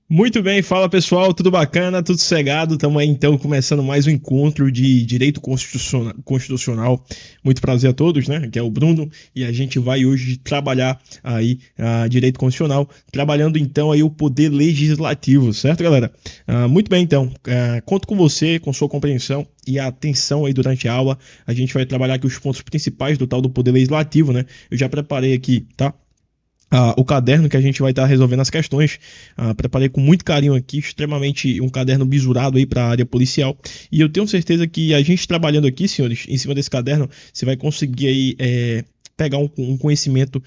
Muito bem, fala pessoal, tudo bacana, tudo sossegado. Estamos aí então começando mais um encontro de direito constitucional. Muito prazer a todos, né? Aqui é o Bruno e a gente vai hoje trabalhar aí direito constitucional, trabalhando então aí o poder legislativo, certo, galera? Muito bem, então, conto com você, com sua compreensão e atenção aí durante a aula. A gente vai trabalhar aqui os pontos principais do tal do poder legislativo, né? Eu já preparei aqui, tá? O caderno que a gente vai estar resolvendo as questões. Preparei com muito carinho aqui, extremamente um caderno bisurado aí para a área policial. E eu tenho certeza que a gente trabalhando aqui, senhores, em cima desse caderno, você vai conseguir aí pegar um conhecimento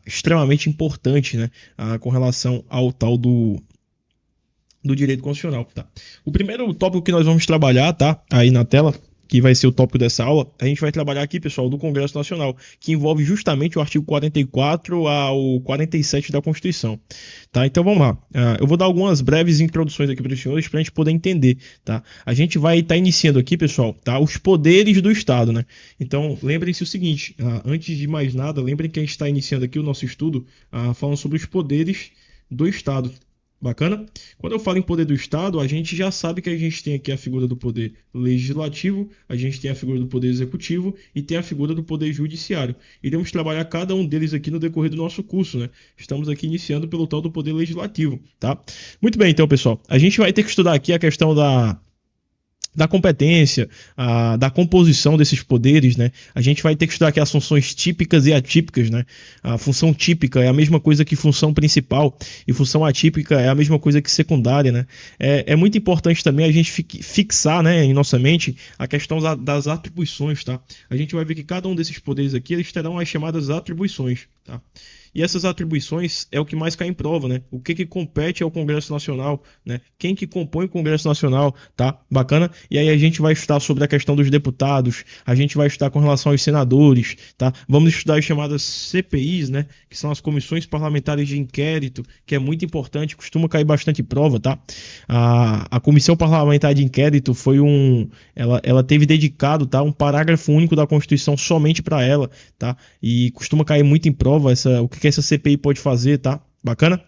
extremamente importante, né, com relação ao tal do direito constitucional, tá? O primeiro tópico que nós vamos trabalhar, tá? Aí na tela, que vai ser o tópico dessa aula, a gente vai trabalhar aqui, pessoal, do Congresso Nacional, que envolve justamente o artigo 44 ao 47 da Constituição, tá? Então vamos lá. Eu vou dar algumas breves introduções aqui para os senhores para a gente poder entender, tá? A gente vai estar iniciando aqui, pessoal, tá? Os poderes do Estado, né? Então lembrem-se o seguinte, antes de mais nada, lembrem que a gente está iniciando aqui o nosso estudo falando sobre os poderes do Estado. Bacana? Quando eu falo em poder do Estado, a gente já sabe que a gente tem aqui a figura do poder legislativo, a gente tem a figura do poder executivo e tem a figura do poder judiciário. Iremos trabalhar cada um deles aqui no decorrer do nosso curso, né? Estamos aqui iniciando pelo tal do poder legislativo, tá? Muito bem, então, pessoal. A gente vai ter que estudar aqui a questão da competência, da composição desses poderes, né? A gente vai ter que estudar aqui as funções típicas e atípicas, né? A função típica é a mesma coisa que função principal e função atípica é a mesma coisa que secundária, né? É muito importante também a gente fixar, né, em nossa mente a questão das atribuições, tá? A gente vai ver que cada um desses poderes aqui, eles terão as chamadas atribuições, tá? E essas atribuições é o que mais cai em prova, né? O que compete ao Congresso Nacional, né? Quem que compõe o Congresso Nacional, tá? Bacana? E aí a gente vai estudar sobre a questão dos deputados, a gente vai estudar com relação aos senadores, tá? Vamos estudar as chamadas CPIs, né? Que são as comissões parlamentares de inquérito, que é muito importante, costuma cair bastante prova, tá? A comissão parlamentar de inquérito foi ela teve dedicado, tá? Um parágrafo único da Constituição somente para ela, tá? E costuma cair muito em prova o que essa CPI pode fazer, tá? Bacana?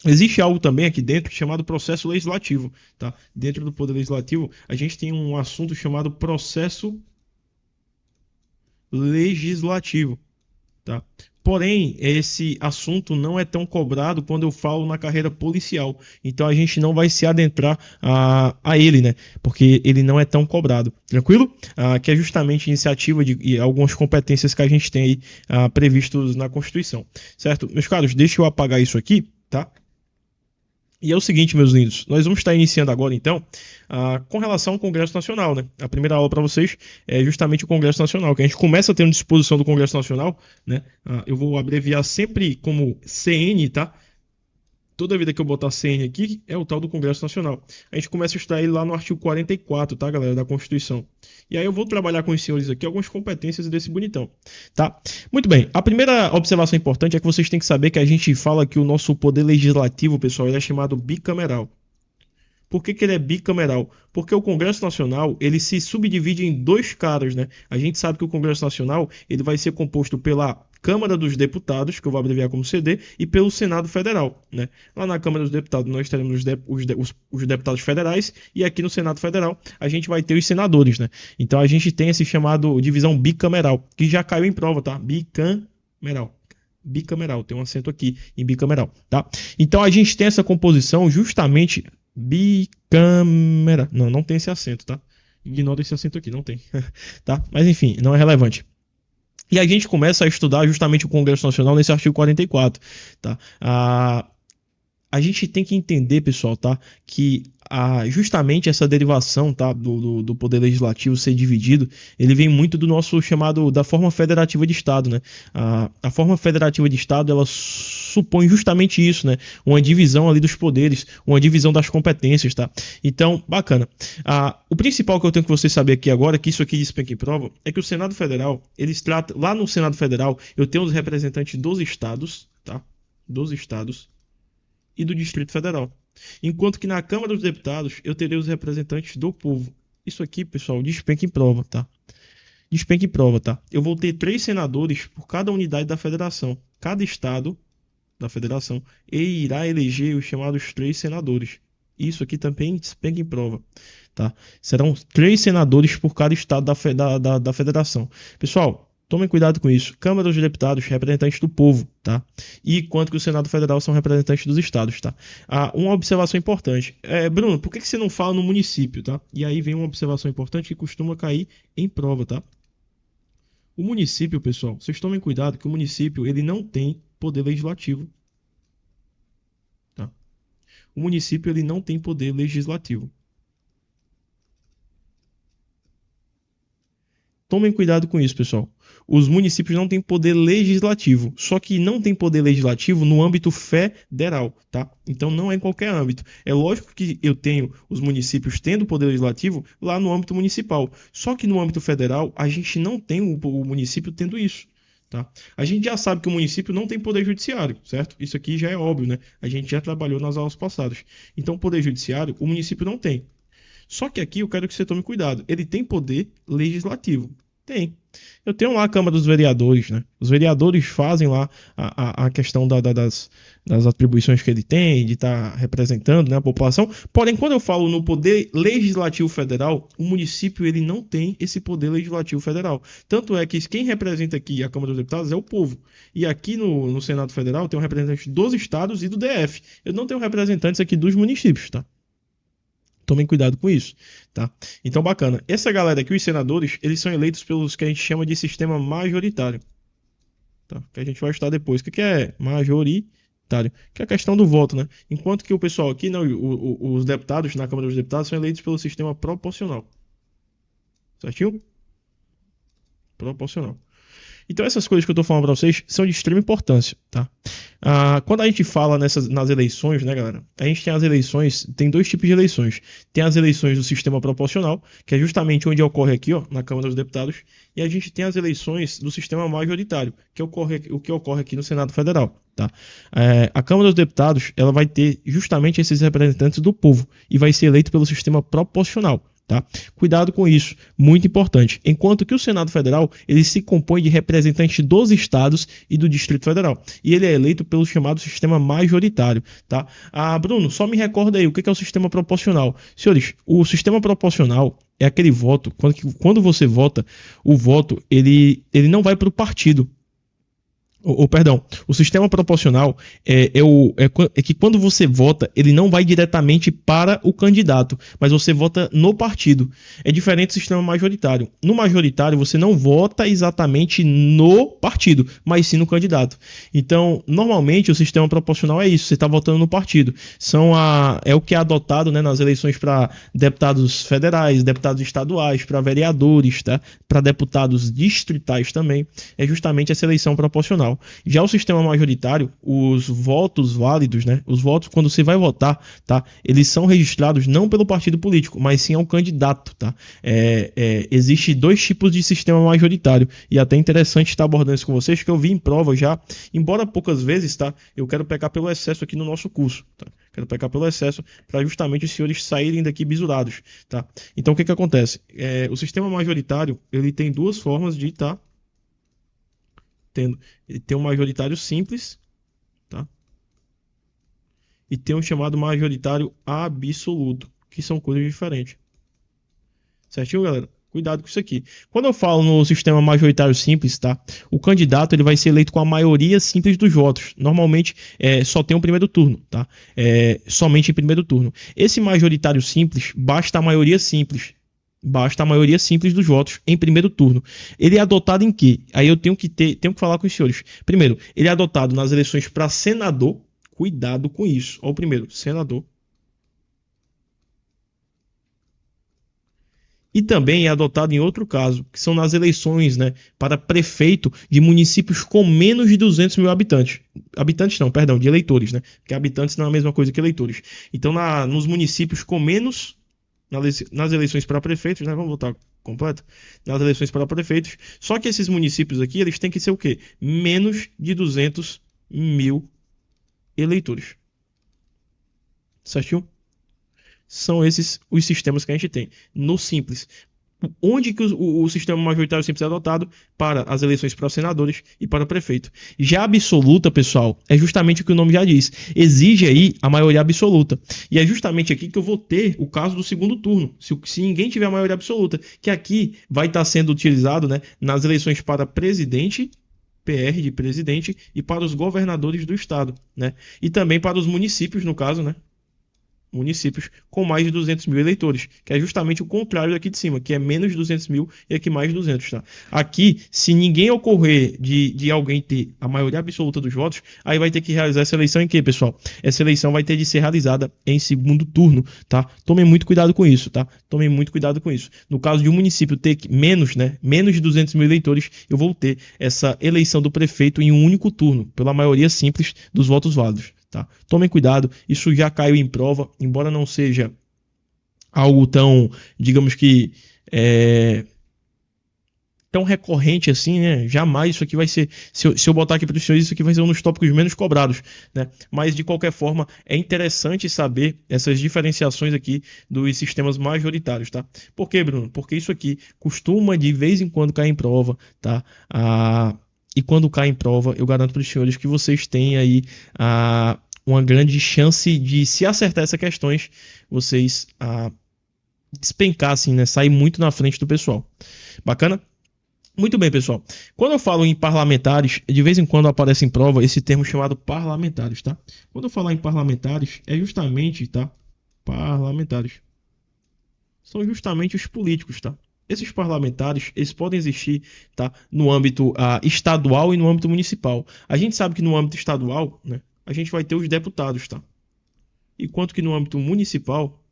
Existe algo também aqui dentro chamado processo legislativo, tá? Dentro do Poder Legislativo, a gente tem um assunto chamado processo legislativo, tá? Porém, esse assunto não é tão cobrado quando eu falo na carreira policial. Então a gente não vai se adentrar a ele, né? Porque ele não é tão cobrado. Tranquilo? Que é justamente iniciativa e algumas competências que a gente tem aí previstos na Constituição. Certo? Meus caros, deixa eu apagar isso aqui, tá? E é o seguinte, meus lindos, nós vamos estar iniciando agora, então, com relação ao Congresso Nacional, né? A primeira aula para vocês é justamente o Congresso Nacional, que a gente começa tendo disposição do Congresso Nacional, né? Eu vou abreviar sempre como CN, tá? Toda vida que eu botar CN aqui é o tal do Congresso Nacional. A gente começa a estudar ele lá no artigo 44, tá, galera, da Constituição. E aí eu vou trabalhar com os senhores aqui algumas competências desse bonitão, tá? Muito bem, a primeira observação importante é que vocês têm que saber que a gente fala que o nosso poder legislativo, pessoal, ele é chamado bicameral. Por que ele é bicameral? Porque o Congresso Nacional ele se subdivide em dois caras, né? A gente sabe que o Congresso Nacional ele vai ser composto pela Câmara dos Deputados, que eu vou abreviar como CD, e pelo Senado Federal, né? Lá na Câmara dos Deputados nós teremos os deputados federais e aqui no Senado Federal a gente vai ter os senadores, né? Então a gente tem esse chamado divisão bicameral, que já caiu em prova, tá? Bicameral. Bicameral, tem um acento aqui em bicameral, tá? Então a gente tem essa composição justamente bicâmera. Não, não tem esse acento, tá? Ignora esse acento aqui, não tem. Tá? Mas enfim, não é relevante. E a gente começa a estudar justamente o Congresso Nacional nesse artigo 44, tá? A gente tem que entender, pessoal, tá? Que justamente essa derivação, tá? Do poder legislativo ser dividido, ele vem muito do nosso chamado da forma federativa de Estado, né? A forma federativa de Estado, ela supõe justamente isso, né? Uma divisão ali dos poderes, uma divisão das competências, tá? Então, bacana. O principal que eu tenho que vocês saber aqui agora, que isso aqui despenca em prova, é que o Senado Federal, eles tratam, lá no Senado Federal, eu tenho os representantes dos estados, tá? Dos estados e do Distrito Federal. Enquanto que na Câmara dos Deputados eu terei os representantes do povo. Isso aqui, pessoal, despenca em prova, tá? Despenca em prova, tá? Eu vou ter 3 senadores por cada unidade da federação. Cada estado da federação e irá eleger os chamados 3 senadores. Isso aqui também despenca em prova, tá? Serão 3 senadores por cada estado da federação. Pessoal, tomem cuidado com isso. Câmara dos Deputados, representantes do povo, tá? E quanto que o Senado Federal são representantes dos estados, tá? Uma observação importante. Bruno, por que você não fala no município, tá? E aí vem uma observação importante que costuma cair em prova, tá? O município, pessoal, vocês tomem cuidado que o município ele não tem poder legislativo, tá? O município ele não tem poder legislativo. Tomem cuidado com isso, pessoal. Os municípios não têm poder legislativo, só que não tem poder legislativo no âmbito federal, tá? Então não é em qualquer âmbito. É lógico que eu tenho os municípios tendo poder legislativo lá no âmbito municipal, só que no âmbito federal a gente não tem o município tendo isso. Tá? A gente já sabe que o município não tem poder judiciário, certo? Isso aqui já é óbvio, né? A gente já trabalhou nas aulas passadas. Então, poder judiciário, o município não tem. Só que aqui eu quero que você tome cuidado. Ele tem poder legislativo. Tem. Eu tenho lá a Câmara dos Vereadores, né? Os vereadores fazem lá a questão das atribuições que ele tem, de estar representando, né, a população. Porém, quando eu falo no poder legislativo federal, o município ele não tem esse poder legislativo federal. Tanto é que quem representa aqui a Câmara dos Deputados é o povo. E aqui no Senado Federal tem um representante dos estados e do DF. Eu não tenho representantes aqui dos municípios, tá? Tomem cuidado com isso, tá? Então, bacana. Essa galera aqui, os senadores, eles são eleitos pelos que a gente chama de sistema majoritário, tá? Que a gente vai estudar depois. O que é majoritário? Que é a questão do voto, né? Enquanto que o pessoal aqui, não, os deputados na Câmara dos Deputados são eleitos pelo sistema proporcional. Certinho? Proporcional. Então essas coisas que eu estou falando para vocês são de extrema importância, tá? Quando a gente fala nas eleições, né, galera? A gente tem as eleições, tem 2 tipos de eleições. Tem as eleições do sistema proporcional, que é justamente onde ocorre aqui, ó, na Câmara dos Deputados, e a gente tem as eleições do sistema majoritário, que ocorre, o que ocorre aqui no Senado Federal, tá? A Câmara dos Deputados, ela vai ter justamente esses representantes do povo e vai ser eleito pelo sistema proporcional. Tá? Cuidado com isso, muito importante. Enquanto que o Senado Federal ele se compõe de representantes dos estados e do Distrito Federal. E ele é eleito pelo chamado sistema majoritário. Tá? Bruno, só me recorda aí, o que é o sistema proporcional? Senhores, o sistema proporcional é aquele voto, quando você vota, o voto ele não vai para o partido. Perdão, o sistema proporcional é que quando você vota, ele não vai diretamente para o candidato, mas você vota no partido. É diferente do sistema majoritário. No majoritário, você não vota exatamente no partido, mas sim no candidato. Então, normalmente, o sistema proporcional é isso, você está votando no partido. É o que é adotado, né, nas eleições para deputados federais, deputados estaduais, para vereadores, tá? Para deputados distritais também. É justamente essa eleição proporcional. Já o sistema majoritário, os votos válidos, né? Os votos, quando você vai votar, tá? Eles são registrados não pelo partido político, mas sim ao candidato, tá? Existe 2 tipos de sistema majoritário. E até interessante estar abordando isso com vocês, que eu vi em prova já, embora poucas vezes, tá? Eu quero pecar pelo excesso aqui no nosso curso, tá? Quero pecar pelo excesso para justamente os senhores saírem daqui bisurados, tá? Então, o que acontece? O sistema majoritário, ele tem 2 formas de estar tendo. Ele tem um majoritário simples, tá? E tem um chamado majoritário absoluto, que são coisas diferentes. Certinho, galera? Cuidado com isso aqui. Quando eu falo no sistema majoritário simples, tá? O candidato ele vai ser eleito com a maioria simples dos votos. Normalmente só tem um primeiro turno, tá? Somente em primeiro turno. Esse majoritário simples basta a maioria simples. Basta a maioria simples dos votos em primeiro turno. Ele é adotado em quê? Aí eu tenho que falar com os senhores. Primeiro, ele é adotado nas eleições para senador. Cuidado com isso. Ó, o primeiro, senador. E também é adotado em outro caso, que são nas eleições, né, para prefeito de municípios com menos de 200 mil habitantes. Habitantes não, perdão, de eleitores, né? Porque habitantes não é a mesma coisa que eleitores. Então, nos municípios com menos nas eleições para prefeitos, né? Vamos voltar completo. Nas eleições para prefeitos. Só que esses municípios aqui, eles têm que ser o quê? Menos de 200 mil eleitores. Certinho? São esses os sistemas que a gente tem. No simples. Onde que o sistema majoritário simples é adotado? Para as eleições para os senadores e para o prefeito. Já a absoluta, pessoal, é justamente o que o nome já diz. Exige aí a maioria absoluta. E é justamente aqui que eu vou ter o caso do segundo turno. Se ninguém tiver a maioria absoluta, que aqui vai estar sendo utilizado, né, nas eleições para presidente, PR de presidente, e para os governadores do estado, né? E também para os municípios, no caso, né? Municípios com mais de 200 mil eleitores, que é justamente o contrário daqui de cima, que é menos de 200 mil e aqui mais de 200, tá? Aqui, se ninguém ocorrer de alguém ter a maioria absoluta dos votos, aí vai ter que realizar essa eleição em quê, pessoal? Essa eleição vai ter de ser realizada em segundo turno, tá? Tomem muito cuidado com isso, tá? Tomem muito cuidado com isso. No caso de um município ter menos, né, menos de 200 mil eleitores, eu vou ter essa eleição do prefeito em um único turno, pela maioria simples dos votos válidos. Tá? Tomem cuidado, isso já caiu em prova, embora não seja algo tão, digamos que, é, tão recorrente assim, né? Jamais isso aqui vai ser. Se eu botar aqui para os senhores, isso aqui vai ser um dos tópicos menos cobrados, né? Mas de qualquer forma, é interessante saber essas diferenciações aqui dos sistemas majoritários, tá? Por quê, Bruno? Porque isso aqui costuma de vez em quando cair em prova, tá? E quando cai em prova, eu garanto para os senhores que vocês têm aí uma grande chance de, se acertar essas questões, vocês despencar, assim, né? Sair muito na frente do pessoal. Bacana? Muito bem, pessoal. Quando eu falo em parlamentares, de vez em quando aparece em prova esse termo chamado parlamentares, tá? Quando eu falar em parlamentares, é justamente, tá? Parlamentares. São justamente os políticos, tá? Esses parlamentares, eles podem existir, tá? No âmbito estadual e no âmbito municipal. A gente sabe que no âmbito estadual, né? A gente vai ter os deputados, tá? Enquanto que no âmbito municipal,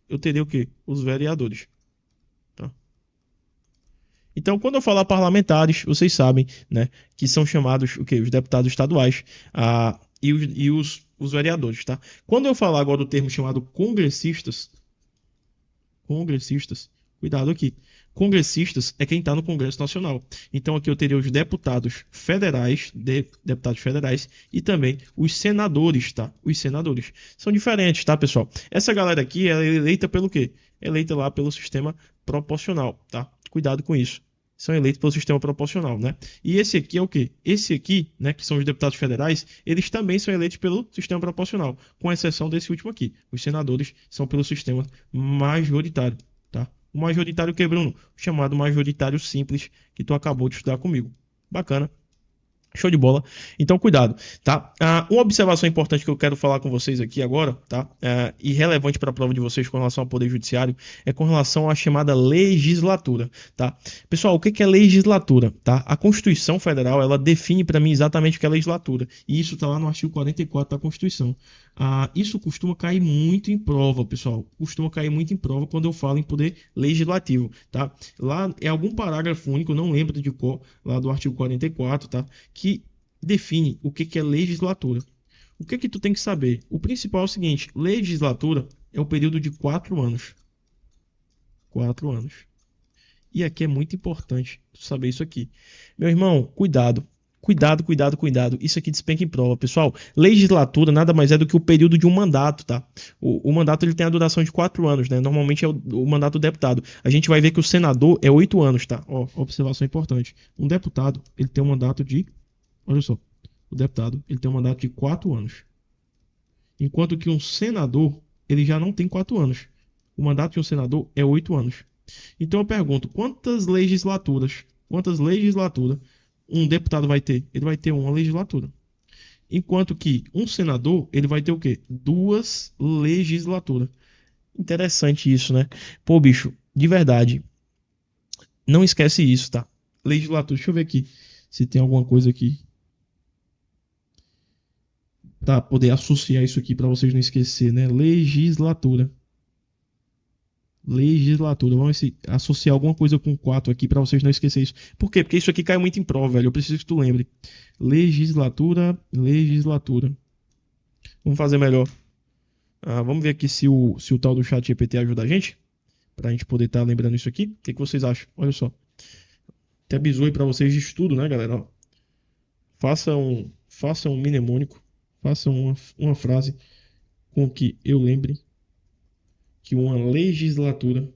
eu terei o quê? Os vereadores, tá? Então, quando eu falar parlamentares, vocês sabem, né, que são chamados o quê? Os deputados estaduais e os vereadores, tá? Quando eu falar agora do termo chamado congressistas, cuidado aqui. Congressistas é quem está no Congresso Nacional. Então aqui eu teria os deputados federais e também os senadores, tá? Os senadores são diferentes, tá, pessoal? Essa galera aqui é eleita pelo quê? É eleita lá pelo sistema proporcional, tá? Cuidado com isso. São eleitos pelo sistema proporcional, né? E esse aqui é o quê? Esse aqui, né, que são os deputados federais, eles também são eleitos pelo sistema proporcional, com exceção desse último aqui. Os senadores são pelo sistema majoritário, tá? O majoritário que, Bruno? O chamado majoritário simples que tu acabou de estudar comigo. Bacana. Show de bola. Então, cuidado, tá? Uma observação importante que eu quero falar com vocês aqui agora, tá? E relevante para a prova de vocês com relação ao Poder Judiciário, é com relação à chamada legislatura, tá? Pessoal, o que é legislatura, tá? A Constituição Federal, ela define para mim exatamente o que é legislatura, e isso tá lá no artigo 44 da Constituição. Isso costuma cair muito em prova, pessoal. Costuma cair muito em prova quando eu falo em poder legislativo, tá? Lá é algum parágrafo único, não lembro de qual, lá do artigo 44, tá? Que define o que é legislatura. O que tu tem que saber? O principal é o seguinte: legislatura é o período de 4 anos. 4 anos. E aqui é muito importante tu saber isso aqui. Meu irmão, cuidado. Cuidado, cuidado, cuidado. Isso aqui despenca em prova, pessoal. Legislatura nada mais é do que o período de um mandato, tá? O mandato ele tem a duração de 4 anos, né? Normalmente é o mandato do deputado. A gente vai ver que o senador é 8 anos, tá? Ó, observação importante. Um deputado, ele tem um mandato de... Olha só. O deputado, ele tem um mandato de 4 anos. Enquanto que um senador, ele já não tem 4 anos. O mandato de um senador é 8 anos. Então eu pergunto, quantas legislaturas um deputado vai ter? Ele vai ter uma legislatura. Enquanto que um senador, ele vai ter o quê? 2 legislaturas. Interessante isso, né? Pô, bicho, de verdade, não esquece isso, tá? Legislatura, deixa eu ver aqui se tem alguma coisa aqui, tá? Poder associar isso aqui para vocês não esquecer, né? Legislatura. Legislatura. Vamos associar alguma coisa com 4 aqui para vocês não esquecerem isso. Por quê? Porque isso aqui cai muito em prova, velho. Eu preciso que tu lembre. Legislatura. Vamos fazer melhor. Vamos ver aqui se o tal do chat GPT ajuda a gente. Pra gente poder estar lembrando isso aqui. O que vocês acham? Olha só. Até bizu aí pra vocês de estudo, né, galera? Ó, faça um mnemônico. Faça uma frase com que eu lembre que uma legislatura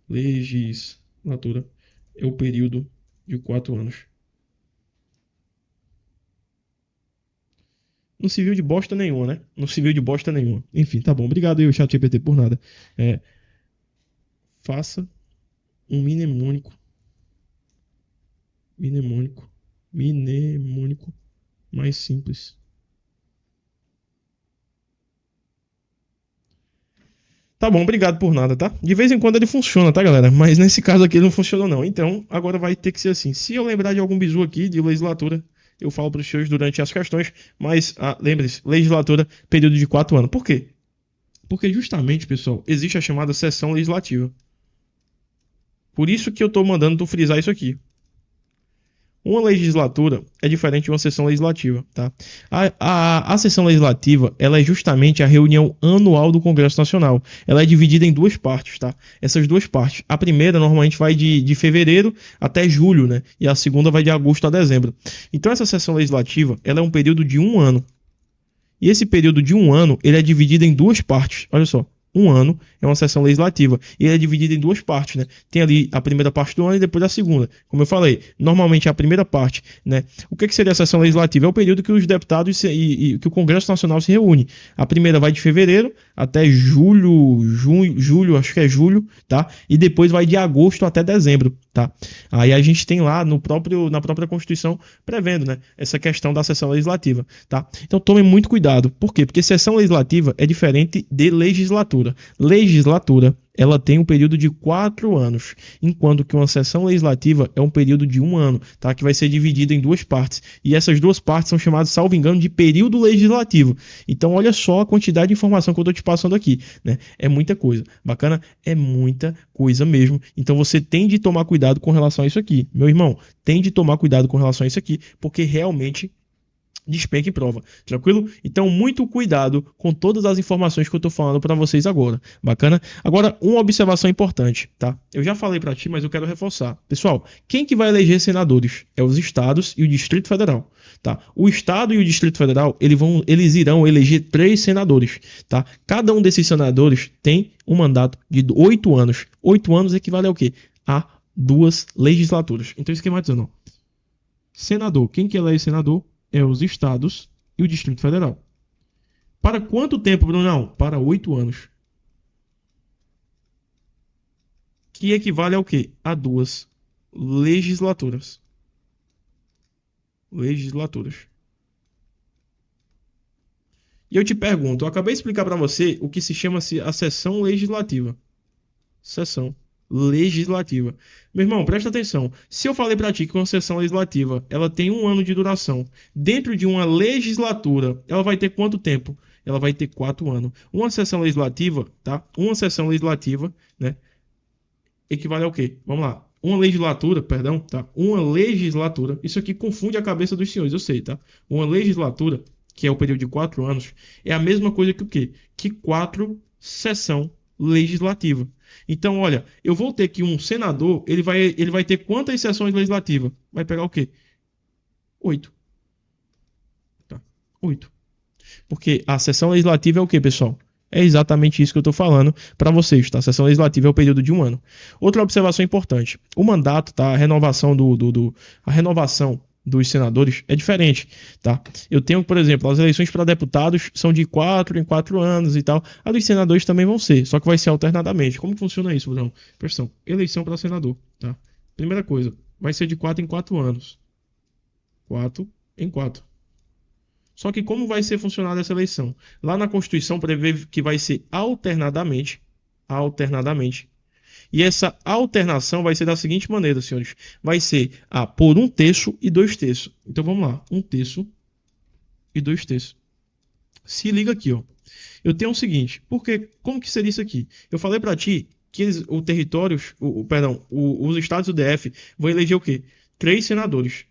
Legislatura é o período de 4 anos. Não se viu de bosta nenhuma, né? Não se viu de bosta nenhuma. Enfim, tá bom. Obrigado aí, ChatGPT, por nada. É, faça um mnemônico, mnemônico mais simples. Tá bom, obrigado por nada, tá? De vez em quando ele funciona, tá, galera? Mas nesse caso aqui ele não funcionou, não. Então, agora vai ter que ser assim. Se eu lembrar de algum bizu aqui de legislatura, eu falo para os senhores durante as questões. Mas lembre-se, legislatura, período de 4 anos. Por quê? Porque justamente, pessoal, existe a chamada sessão legislativa. Por isso que eu tô mandando tu frisar isso aqui. Uma legislatura é diferente de uma sessão legislativa, tá? A sessão legislativa, ela é justamente a reunião anual do Congresso Nacional. Ela é dividida em duas partes, tá? Essas duas partes. A primeira normalmente vai de fevereiro até julho, né? E a segunda vai de agosto a dezembro. Então essa sessão legislativa, ela é um período de 1 ano. E esse período de 1 ano, ele é dividido em duas partes. Olha só. 1 ano é uma sessão legislativa. E ele é dividido em duas partes, né? Tem ali a primeira parte do ano e depois a segunda. Como eu falei, normalmente é a primeira parte, né? O que seria a sessão legislativa? É o período que os deputados e que o Congresso Nacional se reúne. A primeira vai de fevereiro até julho, acho que é julho, tá? E depois vai de agosto até dezembro, tá? Aí a gente tem lá na própria Constituição prevendo, né? Essa questão da sessão legislativa, tá? Então tome muito cuidado. Por quê? Porque sessão legislativa é diferente de legislatura. Legislatura, ela tem um período de 4 anos, enquanto que uma sessão legislativa é um período de 1 ano, tá? Que vai ser dividido em duas partes. E essas duas partes são chamadas, salvo engano, de período legislativo. Então, olha só a quantidade de informação que eu estou te passando aqui, né? É muita coisa. Bacana? É muita coisa mesmo. Então, você tem de tomar cuidado com relação a isso aqui. Meu irmão, tem de tomar cuidado com relação a isso aqui, porque realmente despenca em prova, tranquilo? Então, muito cuidado com todas as informações que eu tô falando para vocês agora, bacana? Agora, uma observação importante, tá? Eu já falei para ti, mas eu quero reforçar. Pessoal, quem que vai eleger senadores? É os estados e o Distrito Federal, tá? O estado e o Distrito Federal, eles irão eleger 3 senadores, tá? Cada um desses senadores tem um mandato de 8 anos. 8 anos equivale a o quê? A 2 legislaturas. Então, esquematizando, ó. Senador, quem que elege senador? É os estados e o Distrito Federal. Para quanto tempo, Brunão? Para 8 anos. Que equivale ao quê? A 2 legislaturas. Legislaturas. E eu te pergunto, eu acabei de explicar para você o que se chama a sessão legislativa. Sessão legislativa. Meu irmão, presta atenção. Se eu falei para ti que uma sessão legislativa, ela tem 1 ano de duração, dentro de uma legislatura, ela vai ter quanto tempo? Ela vai ter 4 anos. Uma sessão legislativa, tá? Uma sessão legislativa, né? Equivale ao quê? Vamos lá. Uma legislatura, perdão, tá? Uma legislatura. Isso aqui confunde a cabeça dos senhores, eu sei, tá? Uma legislatura, que é o período de 4 anos, é a mesma coisa que o quê? Que 4 sessão legislativa. Então, olha, eu vou ter que um senador, ele vai ter quantas sessões legislativas? Vai pegar o quê? 8. Tá? 8. Porque a sessão legislativa é o quê, pessoal? É exatamente isso que eu estou falando para vocês, tá? A sessão legislativa é o período de 1 ano. Outra observação importante: o mandato, tá? A renovação a renovação dos senadores é diferente, tá? Eu tenho, por exemplo, as eleições para deputados são de 4 em 4 anos e tal. A dos senadores também vão ser, só que vai ser alternadamente. Como funciona isso, Bruno? Presta atenção. Eleição para senador, tá? Primeira coisa, vai ser de 4 em 4 anos. 4 em 4. Só que como vai ser funcionada essa eleição? Lá na Constituição prevê que vai ser alternadamente, alternadamente. E essa alternação vai ser da seguinte maneira, senhores. Vai ser por 1/3 e 2/3. Então vamos lá. 1/3 e 2/3. Se liga aqui, ó. Eu tenho o seguinte. Porque como que seria isso aqui? Eu falei para ti que os estados do DF vão eleger o quê? 3 senadores.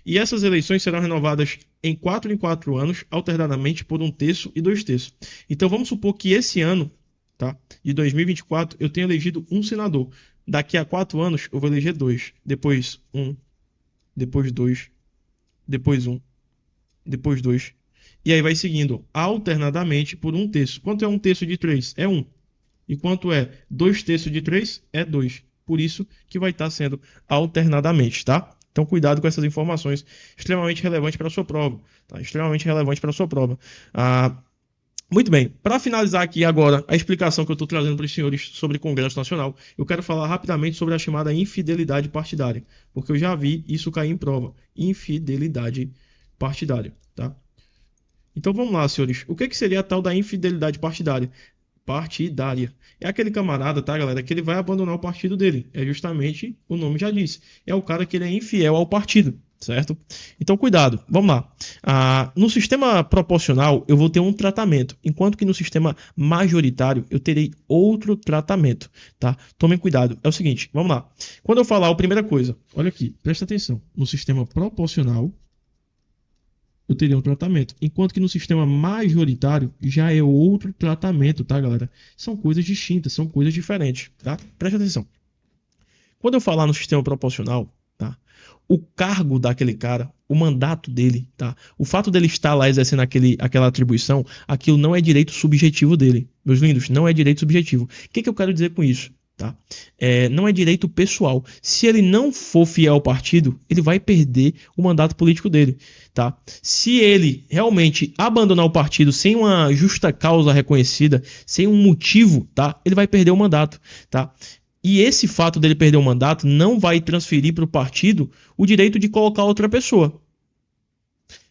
E essas eleições serão renovadas em 4 anos, alternadamente por 1/3 e 2/3. Então vamos supor que esse ano, tá, de 2024, eu tenha elegido um senador. Daqui a 4 anos eu vou eleger 2, depois 1, depois 2, depois 1, depois 2. E aí vai seguindo alternadamente por 1/3. Quanto é 1/3 de 3? É 1. E quanto é 2/3 de 3? É 2. Por isso que vai estar sendo alternadamente, tá? Então, cuidado com essas informações extremamente relevantes para a sua prova. Tá? Extremamente relevante para a sua prova. Muito bem, para finalizar aqui agora a explicação que eu estou trazendo para os senhores sobre Congresso Nacional, eu quero falar rapidamente sobre a chamada infidelidade partidária, porque eu já vi isso cair em prova. Infidelidade partidária, tá? Então vamos lá, senhores. O que seria a tal da infidelidade partidária? Partidária. É aquele camarada, tá, galera, que ele vai abandonar o partido dele. É justamente, o nome já disse. É o cara que ele é infiel ao partido, certo? Então, cuidado. Vamos lá. No sistema proporcional, eu vou ter um tratamento, enquanto que no sistema majoritário, eu terei outro tratamento, tá? Tomem cuidado. É o seguinte, vamos lá. Quando eu falar a primeira coisa, olha aqui, presta atenção. No sistema proporcional, eu teria um tratamento. Enquanto que no sistema majoritário já é outro tratamento, tá, galera? São coisas distintas, são coisas diferentes, tá? Presta atenção. Quando eu falar no sistema proporcional, tá? O cargo daquele cara, o mandato dele, tá? O fato dele estar lá exercendo aquela atribuição, aquilo não é direito subjetivo dele. Meus lindos, não é direito subjetivo. O que eu quero dizer com isso? Tá? Não é direito pessoal. Se ele não for fiel ao partido, ele vai perder o mandato político dele. Tá? Se ele realmente abandonar o partido sem uma justa causa reconhecida, sem um motivo, tá? Ele vai perder o mandato. Tá? E esse fato dele perder o mandato não vai transferir para o partido o direito de colocar outra pessoa.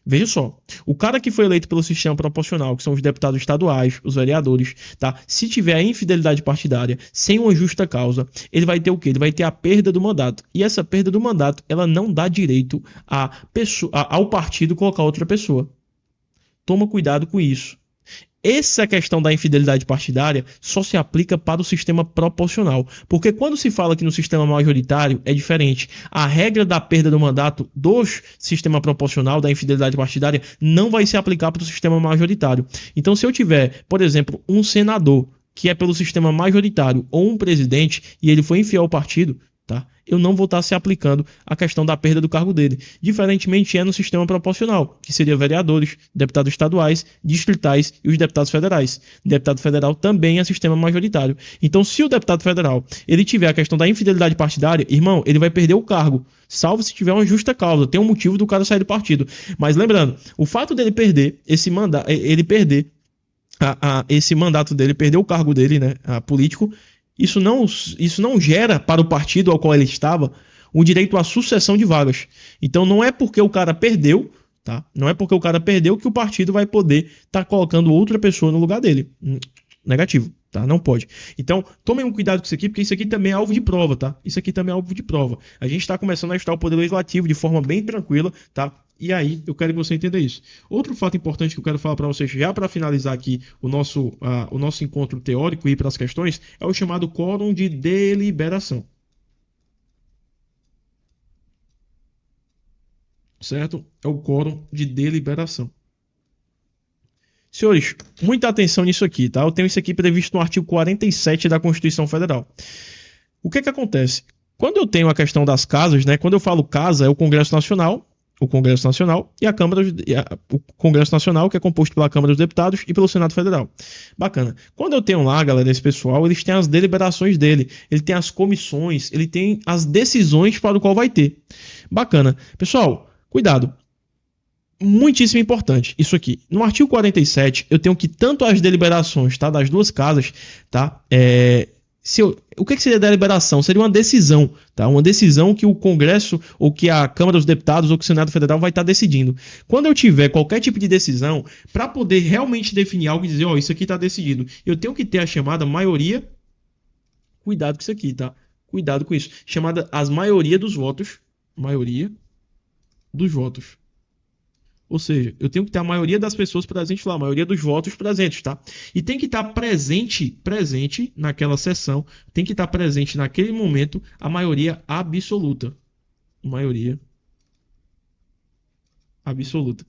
Veja só, o cara que foi eleito pelo sistema proporcional, que são os deputados estaduais, os vereadores, tá? Se tiver a infidelidade partidária sem uma justa causa, ele vai ter o quê? Ele vai ter a perda do mandato. E essa perda do mandato, ela não dá direito ao partido colocar outra pessoa. Toma cuidado com isso. Essa questão da infidelidade partidária só se aplica para o sistema proporcional, porque quando se fala que no sistema majoritário é diferente. A regra da perda do mandato do sistema proporcional, da infidelidade partidária, não vai se aplicar para o sistema majoritário. Então, se eu tiver, por exemplo, um senador que é pelo sistema majoritário ou um presidente e ele foi infiel ao partido, tá? Eu não vou estar se aplicando a questão da perda do cargo dele. Diferentemente é no sistema proporcional, que seria vereadores, deputados estaduais, distritais e os deputados federais. Deputado federal também é sistema majoritário. Então, se o deputado federal ele tiver a questão da infidelidade partidária, irmão, ele vai perder o cargo, salvo se tiver uma justa causa, tem um motivo do cara sair do partido. Mas lembrando, o fato dele perder esse mandato, esse mandato dele, perder o cargo dele, né, político, isso não gera para o partido ao qual ele estava o direito à sucessão de vagas. Então não é porque o cara perdeu, tá? Não é porque o cara perdeu que o partido vai poder estar colocando outra pessoa no lugar dele. Negativo, tá? Não pode. Então, tomem um cuidado com isso aqui, porque isso aqui também é alvo de prova, tá? Isso aqui também é alvo de prova. A gente está começando a estudar o Poder Legislativo de forma bem tranquila, tá? E aí, eu quero que você entenda isso. Outro fato importante que eu quero falar para vocês, já para finalizar aqui o nosso encontro teórico e ir para as questões, é o chamado quórum de deliberação. Certo? É o quórum de deliberação. Senhores, muita atenção nisso aqui, tá? Eu tenho isso aqui previsto no artigo 47 da Constituição Federal. O que acontece? Quando eu tenho a questão das casas, né? Quando eu falo casa, é o Congresso Nacional e o Congresso Nacional, que é composto pela Câmara dos Deputados e pelo Senado Federal. Bacana. Quando eu tenho lá, galera, esse pessoal, eles têm as deliberações dele, ele tem as comissões, ele tem as decisões para o qual vai ter. Bacana. Pessoal, cuidado. Muitíssimo importante isso aqui. No artigo 47, eu tenho que tanto as deliberações, tá, das duas casas, tá, o que seria deliberação? Seria uma decisão, tá? Uma decisão que o Congresso ou que a Câmara dos Deputados ou que o Senado Federal vai estar decidindo. Quando eu tiver qualquer tipo de decisão, para poder realmente definir algo e dizer, isso aqui está decidido, eu tenho que ter a chamada maioria. Cuidado com isso aqui, tá? Cuidado com isso. Chamada as maioria dos votos. Maioria dos votos. Ou seja, eu tenho que ter a maioria das pessoas presentes lá, a maioria dos votos presentes, tá? E tem que estar presente naquela sessão, tem que estar presente naquele momento a maioria absoluta. Maioria absoluta.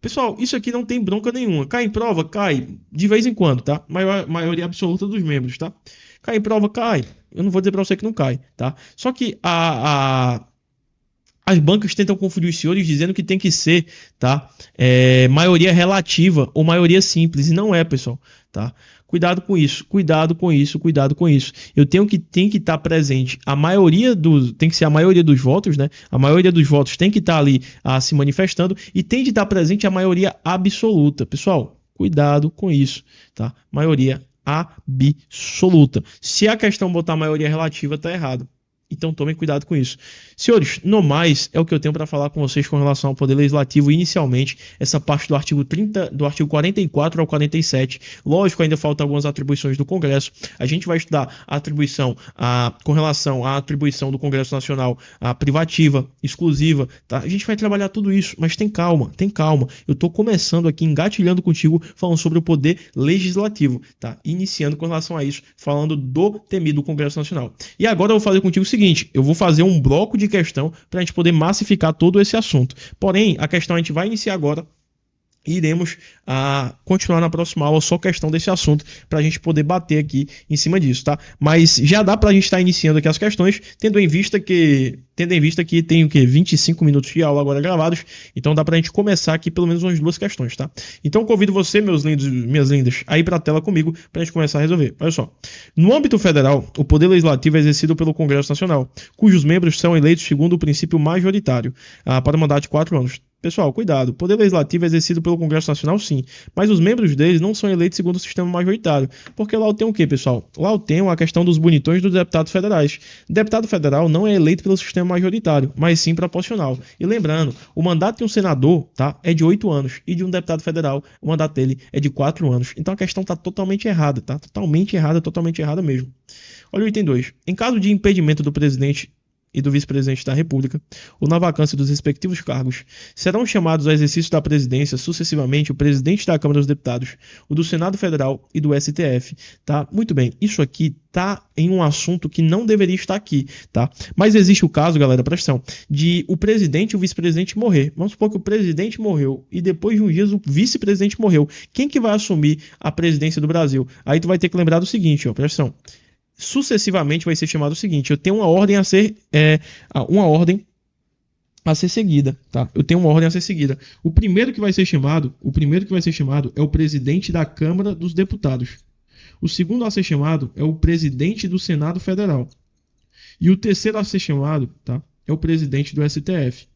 Pessoal, isso aqui não tem bronca nenhuma. Cai em prova? Cai. De vez em quando, tá? Maioria absoluta dos membros, tá? Cai em prova? Cai. Eu não vou dizer pra você que não cai, tá? Só que a As bancas tentam confundir os senhores dizendo que tem que ser, tá? Maioria relativa ou maioria simples. E não é, pessoal, tá? Cuidado com isso, cuidado com isso, cuidado com isso. Tem que estar presente tem que ser a maioria dos votos, né? A maioria dos votos tem que estar ali se manifestando e tem de estar presente a maioria absoluta. Pessoal, cuidado com isso, tá? Maioria absoluta. Se a questão botar maioria relativa, tá errado. Então tomem cuidado com isso. Senhores, no mais, é o que eu tenho para falar com vocês com relação ao Poder Legislativo inicialmente, essa parte do artigo 30, do artigo 44 ao 47. Lógico, ainda faltam algumas atribuições do Congresso. A gente vai estudar a atribuição com relação à atribuição do Congresso Nacional privativa, exclusiva, tá? A gente vai trabalhar tudo isso, mas tem calma, tem calma. Eu estou começando aqui, engatilhando contigo, falando sobre o Poder Legislativo, tá? Iniciando com relação a isso, falando do temido Congresso Nacional. E agora eu vou fazer contigo o seguinte, eu vou fazer um bloco de questão para a gente poder massificar todo esse assunto. Porém, a questão a gente vai iniciar agora e iremos continuar na próxima aula só questão desse assunto para a gente poder bater aqui em cima disso, tá? Mas já dá para a gente estar iniciando aqui as questões, tendo em vista que tem o quê? 25 minutos de aula agora gravados, então dá para a gente começar aqui pelo menos umas 2 questões, tá? Então convido você, meus lindos, minhas lindas, a ir para a tela comigo para a gente começar a resolver. Olha só, no âmbito federal, o Poder Legislativo é exercido pelo Congresso Nacional, cujos membros são eleitos segundo o princípio majoritário, para um mandato de 4 anos. Pessoal, cuidado. O Poder Legislativo é exercido pelo Congresso Nacional, sim, mas os membros deles não são eleitos segundo o sistema majoritário, porque lá tem o quê, pessoal? Lá tem a questão dos bonitões dos deputados federais. O deputado federal não é eleito pelo sistema majoritário, mas sim proporcional. E lembrando, o mandato de um senador, tá, é de 8 anos, e de um deputado federal, o mandato dele é de 4 anos. Então a questão está totalmente errada, tá? Totalmente errada mesmo. Olha o item 2. Em caso de impedimento do presidente e do vice-presidente da República, ou na vacância dos respectivos cargos, serão chamados ao exercício da presidência sucessivamente o presidente da Câmara dos Deputados, o do Senado Federal e do STF, tá? Muito bem, isso aqui tá em um assunto que não deveria estar aqui, tá? Mas existe o caso, galera, presta atenção, de o presidente e o vice-presidente morrer. Vamos supor que o presidente morreu e depois de uns dias o vice-presidente morreu. Quem que vai assumir a presidência do Brasil? Aí tu vai ter que lembrar do seguinte, ó, presta atenção. Sucessivamente vai ser chamado o seguinte, eu tenho uma ordem a ser seguida, tá? Eu tenho uma ordem a ser seguida. O primeiro que vai ser chamado é o presidente da Câmara dos Deputados. O segundo a ser chamado é o presidente do Senado Federal. E o terceiro a ser chamado, tá, é o presidente do STF.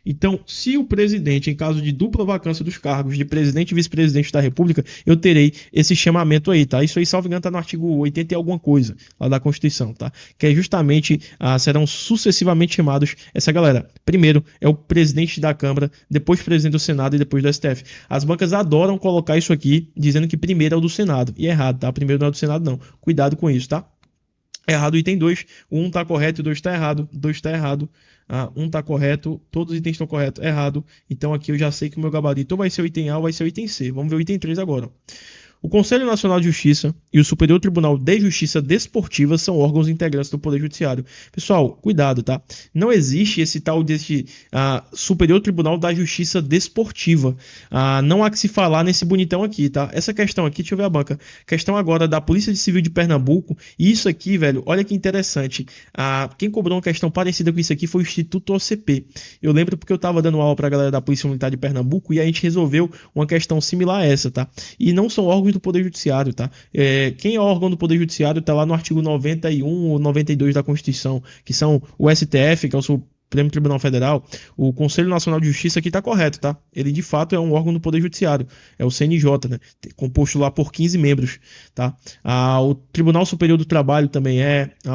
Então, se o presidente, em caso de dupla vacância dos cargos de presidente e vice-presidente da República, eu terei esse chamamento aí, tá? Isso aí, salvo engano, tá no artigo 80 e alguma coisa lá da Constituição, tá? Que é justamente, serão sucessivamente chamados essa galera. Primeiro é o presidente da Câmara, depois o presidente do Senado e depois do STF. As bancas adoram colocar isso aqui, dizendo que primeiro é o do Senado. E é errado, tá? Primeiro não é o do Senado, não. Cuidado com isso, tá? Errado o item 2, o 1 tá correto e o 2 tá errado, 2 tá errado. 1 tá correto, todos os itens estão corretos, errado. Então aqui eu já sei que o meu gabarito vai ser o item A ou vai ser o item C. Vamos ver o item 3 agora. O Conselho Nacional de Justiça e o Superior Tribunal de Justiça Desportiva são órgãos integrantes do Poder Judiciário. Pessoal, cuidado, tá? Não existe esse tal desse Superior Tribunal da Justiça Desportiva. Não há que se falar nesse bonitão aqui, tá? Essa questão aqui, deixa eu ver a banca. Questão agora da Polícia Civil de Pernambuco. E isso aqui, velho, olha que interessante. Quem cobrou uma questão parecida com isso aqui foi o Instituto OCP. Eu lembro porque eu tava dando aula pra galera da Polícia Militar de Pernambuco e a gente resolveu uma questão similar a essa, tá? E não são órgãos do Poder Judiciário, tá? Quem é órgão do Poder Judiciário tá lá no artigo 91 ou 92 da Constituição, que são o STF, que é o Supremo Tribunal Federal, o Conselho Nacional de Justiça aqui tá correto, tá? Ele de fato é um órgão do Poder Judiciário, é o CNJ, né? Composto lá por 15 membros, tá? O Tribunal Superior do Trabalho também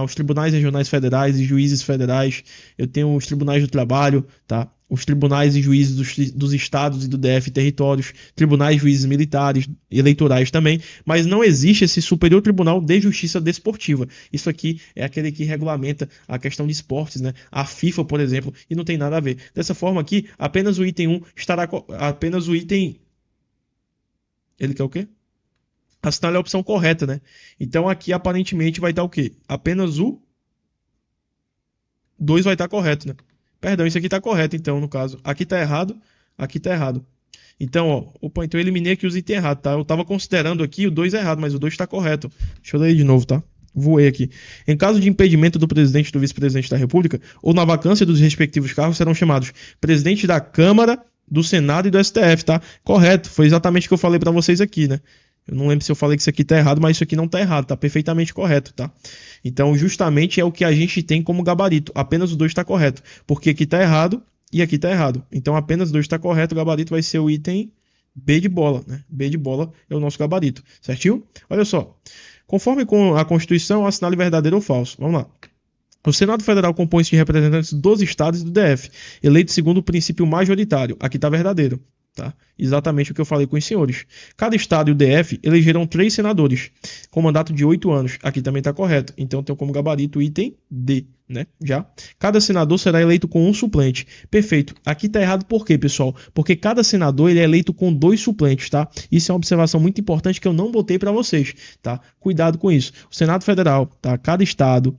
os Tribunais Regionais Federais e Juízes Federais, eu tenho os Tribunais do Trabalho, tá? Os tribunais e juízes dos estados e do DF territórios, tribunais e juízes militares, eleitorais também, mas não existe esse Superior Tribunal de Justiça Desportiva. Isso aqui é aquele que regulamenta a questão de esportes, né? A FIFA, por exemplo, e não tem nada a ver. Dessa forma aqui, apenas o item 1 estará... Apenas o item... Ele quer o quê? Assinale a opção correta, né? Então aqui aparentemente vai estar o quê? Apenas o 2 vai estar correto, né? Perdão, isso aqui tá correto, então, no caso. Aqui tá errado, aqui tá errado. Então, então eu eliminei aqui os itens errados, tá? Eu tava considerando aqui o 2 errado, mas o 2 tá correto. Deixa eu ler de novo, tá? Voei aqui. Em caso de impedimento do presidente e do vice-presidente da República, ou na vacância dos respectivos cargos, serão chamados presidente da Câmara, do Senado e do STF, tá? Correto, foi exatamente o que eu falei pra vocês aqui, né? Eu não lembro se eu falei que isso aqui tá errado, mas isso aqui não tá errado, tá perfeitamente correto, tá? Então, justamente é o que a gente tem como gabarito. Apenas o 2 está correto, porque aqui tá errado e aqui tá errado. Então, apenas o 2 está correto, o gabarito vai ser o item B de bola, né? B de bola é o nosso gabarito, certinho? Olha só. Conforme com a Constituição, assinale verdadeiro ou falso. Vamos lá. O Senado Federal compõe-se de representantes dos estados e do DF, eleitos segundo o princípio majoritário. Aqui está verdadeiro. Tá? Exatamente o que eu falei com os senhores. Cada estado e o DF elegeram 3 senadores, com mandato de 8 anos. Aqui também está correto. Então tem como gabarito o item D. Né? Já. Cada senador será eleito com um suplente. Perfeito. Aqui está errado por quê, pessoal? Porque cada senador ele é eleito com 2 suplentes, tá? Isso é uma observação muito importante que eu não botei para vocês, tá? Cuidado com isso. O Senado Federal, tá? Cada estado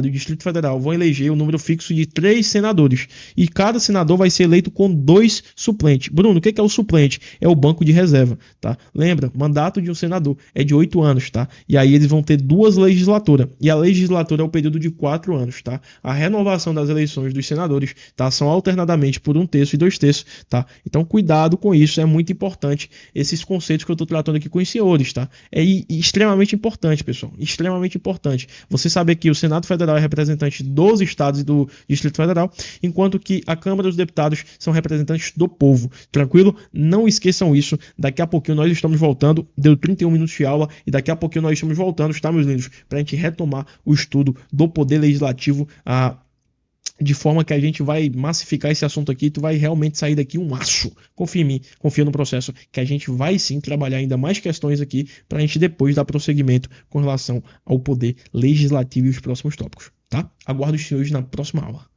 e o Distrito Federal vão eleger um número fixo de 3 senadores. E cada senador vai ser eleito com 2 suplentes. Bruno, o que é o suplente? É o banco de reserva, tá? Lembra, mandato de um senador é de 8 anos, tá? E aí eles vão ter 2 legislaturas. E a legislatura é o período de 4 anos, tá? A renovação das eleições dos senadores, tá? São alternadamente por 1/3 e 2/3, tá? Então cuidado com isso, é muito importante esses conceitos que eu tô tratando aqui com os senhores, tá? É extremamente importante, pessoal. Extremamente importante. Você saber que o Senado Federal é representante dos estados e do Distrito Federal, enquanto que a Câmara dos Deputados são representantes do povo. Tranquilo? Não esqueçam isso. Daqui a pouquinho nós estamos voltando. Deu 31 minutos de aula e daqui a pouquinho nós estamos voltando, tá, meus lindos? Para a gente retomar o estudo do Poder Legislativo de forma que a gente vai massificar esse assunto aqui, tu vai realmente sair daqui um aço. Confia em mim, confia no processo, que a gente vai sim trabalhar ainda mais questões aqui para a gente depois dar prosseguimento com relação ao poder legislativo e os próximos tópicos, tá? Aguardo os senhores na próxima aula.